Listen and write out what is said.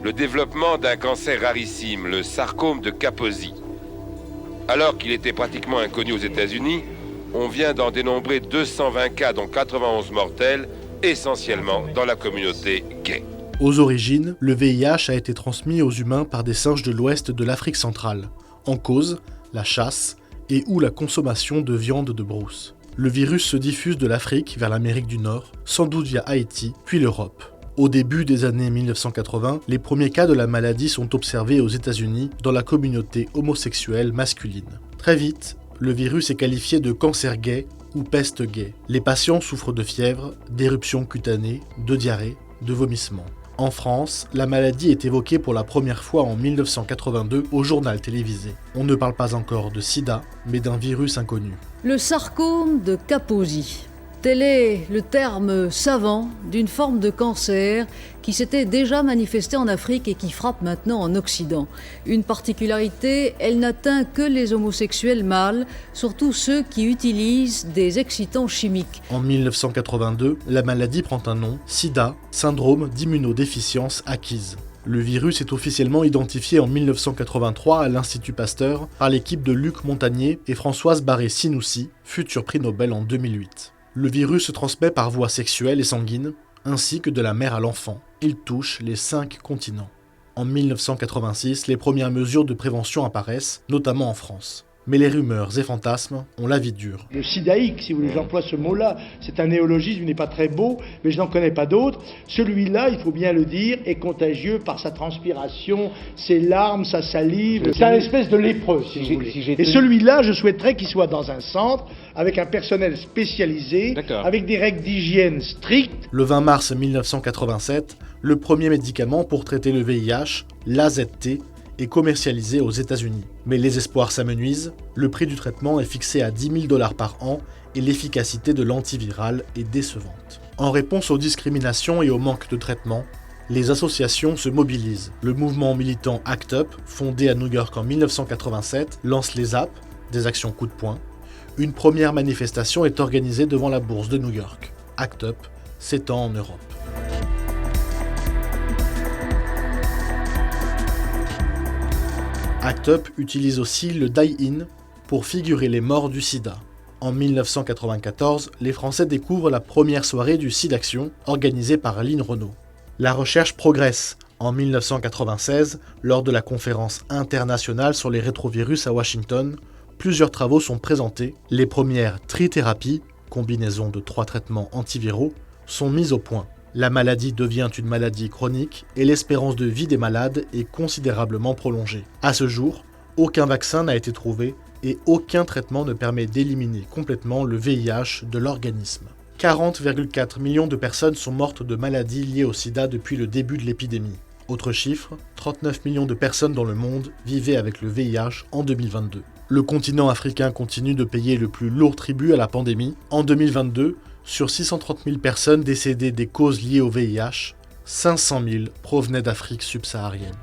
le développement d'un cancer rarissime, le sarcome de Kaposi. Alors qu'il était pratiquement inconnu aux États-Unis, on vient d'en dénombrer 220 cas, dont 91 mortels, essentiellement dans la communauté gay. Aux origines, le VIH a été transmis aux humains par des singes de l'ouest de l'Afrique centrale. En cause, la chasse et ou la consommation de viande de brousse. Le virus se diffuse de l'Afrique vers l'Amérique du Nord, sans doute via Haïti, puis l'Europe. Au début des années 1980, les premiers cas de la maladie sont observés aux États-Unis dans la communauté homosexuelle masculine. Très vite, le virus est qualifié de cancer gay ou peste gay. Les patients souffrent de fièvre, d'éruptions cutanées, de diarrhée, de vomissements. En France, la maladie est évoquée pour la première fois en 1982 au journal télévisé. On ne parle pas encore de sida, mais d'un virus inconnu. Le sarcome de Kaposi. Tel est le terme savant d'une forme de cancer qui s'était déjà manifestée en Afrique et qui frappe maintenant en Occident. Une particularité, elle n'atteint que les homosexuels mâles, surtout ceux qui utilisent des excitants chimiques. En 1982, la maladie prend un nom, SIDA, syndrome d'immunodéficience acquise. Le virus est officiellement identifié en 1983 à l'Institut Pasteur par l'équipe de Luc Montagnier et Françoise Barré-Sinoussi, futur prix Nobel en 2008. Le virus se transmet par voie sexuelle et sanguine, ainsi que de la mère à l'enfant. Il touche les 5 continents. En 1986, les premières mesures de prévention apparaissent, notamment en France. Mais les rumeurs et fantasmes ont la vie dure. Le sidaïque, si vous voulez, j'emploie ce mot-là, c'est un néologisme, il n'est pas très beau, mais je n'en connais pas d'autres. Celui-là, il faut bien le dire, est contagieux par sa transpiration, ses larmes, sa salive. C'est un espèce de lépreux, si vous voulez. Et celui-là, je souhaiterais qu'il soit dans un centre, avec un personnel spécialisé, avec des règles d'hygiène strictes. Le 20 mars 1987, le premier médicament pour traiter le VIH, l'AZT, est commercialisé aux États-Unis. Mais les espoirs s'amenuisent, le prix du traitement est fixé à $10 000 par an et l'efficacité de l'antiviral est décevante. En réponse aux discriminations et au manque de traitement, les associations se mobilisent. Le mouvement militant ACT UP, fondé à New York en 1987, lance les AP, des actions coup de poing. Une première manifestation est organisée devant la bourse de New York. ACT UP s'étend en Europe. ACT UP utilise aussi le die-in pour figurer les morts du sida. En 1994, les Français découvrent la première soirée du SIDAction organisée par Lynn Renault. La recherche progresse. En 1996, lors de la conférence internationale sur les rétrovirus à Washington, plusieurs travaux sont présentés. Les premières trithérapies, combinaison de 3 traitements antiviraux, sont mises au point. La maladie devient une maladie chronique et l'espérance de vie des malades est considérablement prolongée. À ce jour, aucun vaccin n'a été trouvé et aucun traitement ne permet d'éliminer complètement le VIH de l'organisme. 40,4 millions de personnes sont mortes de maladies liées au sida depuis le début de l'épidémie. Autre chiffre, 39 millions de personnes dans le monde vivaient avec le VIH en 2022. Le continent africain continue de payer le plus lourd tribut à la pandémie. En 2022, sur 630 000 personnes décédées des causes liées au VIH, 500 000 provenaient d'Afrique subsaharienne.